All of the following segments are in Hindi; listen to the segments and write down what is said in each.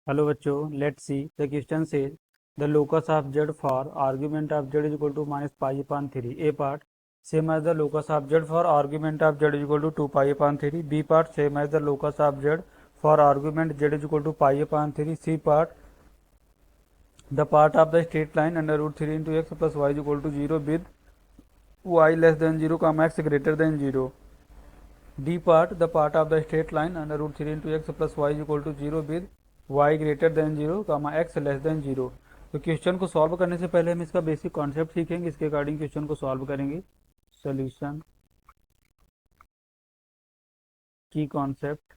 हेलो बच्चों, लेट्स सी द क्वेश्चन से the locus of Z for argument of Z is equal to minus pi upon three. A part same as the locus of Z for argument of Z is equal to two pi upon three. B part same as the locus of Z for argument z is equal to pi upon three. C part the part of the straight line under root three into x plus y is equal to zero with y less than zero comma x greater than zero. D part the part of the straight line under root 3 into x plus y is equal to 0 with y greater than 0 comma x less than 0। तो क्वेश्चन को सॉल्व करने से पहले हम इसका बेसिक कॉन्सेप्ट सीखेंगे, इसके अकॉर्डिंग क्वेश्चन को सॉल्व करेंगे। सॉल्यूशन की कॉन्सेप्ट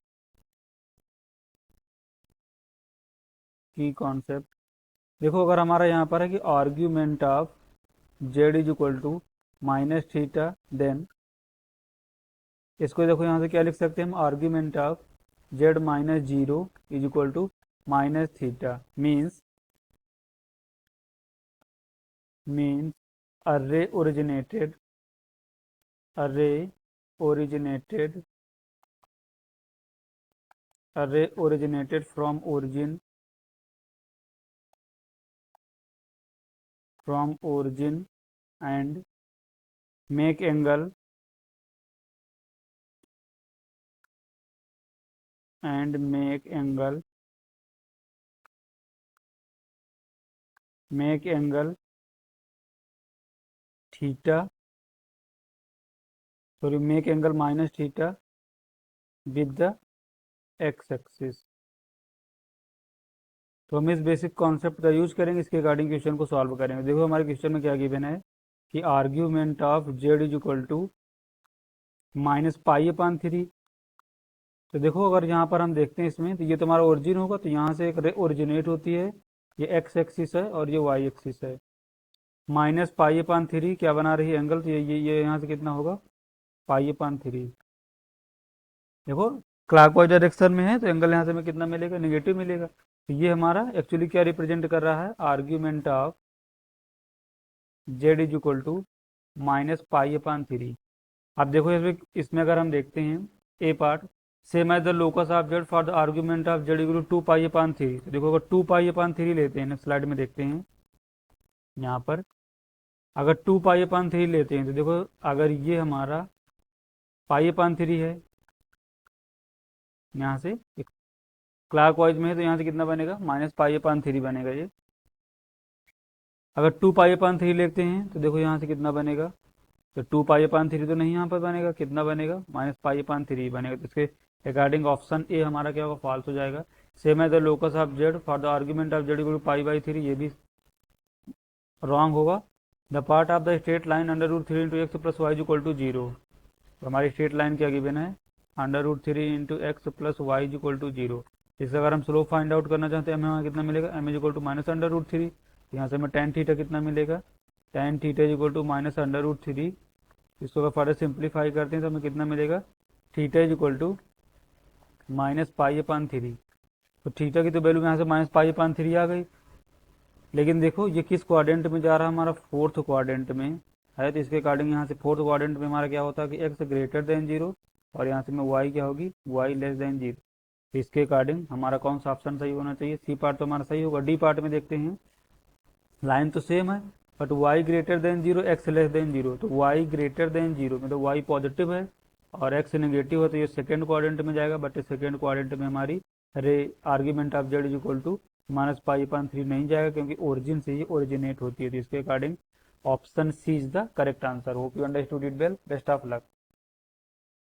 देखो, अगर हमारा यहाँ पर है कि argument of Z is equal to minus theta, then इसको देखो यहाँ से क्या लिख सकते हैं हम, argument of z minus zero is equal to minus theta means array originated from origin and make angle theta, sorry, make angle minus theta with the x axis. तो हम इस बेसिक कॉन्सेप्ट का यूज करेंगे, इसके अकॉर्डिंग क्वेश्चन को सॉल्व करेंगे। देखो हमारे क्वेश्चन में क्या गिवन है कि argument of Z is equal to minus pi upon three. तो देखो अगर यहाँ पर हम देखते हैं इसमें, तो ये तुम्हारा ओरिजिन होगा, तो यहाँ से एक रे ओरिजिनेट होती है, ये एक्स एक्सिस है और ये वाई एक्सिस है। माइनस पाई अपॉन थ्री क्या बना रही है, एंगल, तो ये यहाँ से कितना होगा, पाई अपॉन थ्री। देखो क्लॉकवाइज डायरेक्शन में है तो एंगल यहाँ से हमें कितना मिलेगा, नेगेटिव मिलेगा। तो ये हमारा एक्चुअली क्या रिप्रेजेंट कर रहा है, argument of Z is equal to minus pi upon three. अब देखो इसमें अगर हम देखते हैं A part same as the locus of Z for the argument of Z equal to two pi upon three. तो देखो अगर टू पाई अपॉन थ्री लेते हैं, स्लाइड में देखते हैं यहाँ पर, अगर टू पाई अपॉन थ्री लेते हैं तो देखो अगर ये हमारा पाई अपॉन थ्री है, यहाँ से क्लॉकवाइज में है तो यहाँ से कितना बनेगा, माइनस पाई अपॉन थ्री बनेगा ये। अगर टू पाई अपॉन थ्री लेते हैं तो देखो यहाँ से कितना बनेगा, तो टू पाई अपॉन थ्री तो नहीं यहाँ पर बनेगा, कितना बनेगा, माइनस पाई अपॉन थ्री बनेगा। तो इसके अकॉर्डिंग ऑप्शन ए हमारा क्या होगा, फॉल्स हो जाएगा। सेम है the locus of Z for the argument of Z equal to pi by three, ये भी रॉन्ग होगा। The part of the straight line under root three into x plus y equal to zero. तो हमारी स्ट्रेट लाइन क्या गिवन है, under root three into x plus y equal to zero. इससे अगर हम स्लोप फाइंड आउट करना चाहते हैं, हमें वहाँ कितना मिलेगा, m is equal to minus under root three. यहाँ से हमें टेन थीटा कितना मिलेगा, tan theta is equal to minus under root three. इसको अगर फर्दर सिंप्लीफाई करते हैं तो हमें कितना मिलेगा, theta is equal to minus pi upon three. तो थीटा की तो वैल्यू यहाँ से माइनस पाई अपॉन थ्री आ गई। लेकिन देखो ये किस क्वाड्रेंट में जा रहा है, हमारा फोर्थ क्वाड्रेंट में है, तो इसके अकॉर्डिंग यहाँ से फोर्थ क्वाड्रेंट में हमारा क्या होता है कि एक्स ग्रेटर देन जीरो और यहाँ से में वाई क्या होगी, वाई लेस देन जीरो। तो इसके अकॉर्डिंग हमारा कौन सा ऑप्शन सही होना चाहिए, सी पार्ट तो हमारा सही होगा। डी पार्ट में देखते हैं, लाइन तो सेम है but y greater than zero, x less than zero. तो y ग्रेटर देन जीरो मतलब y पॉजिटिव है और x नेगेटिव है, तो ये सेकेंड क्वाड्रेंट में जाएगा। बट सेकेंड क्वाड्रेंट में हमारी ray argument of Z is equal to minus pi upon three नहीं जाएगा, क्योंकि ओरिजिन से ही ओरिजिनेट होती है। तो इसके according option C is the correct answer. Hope you understood it well, best of luck.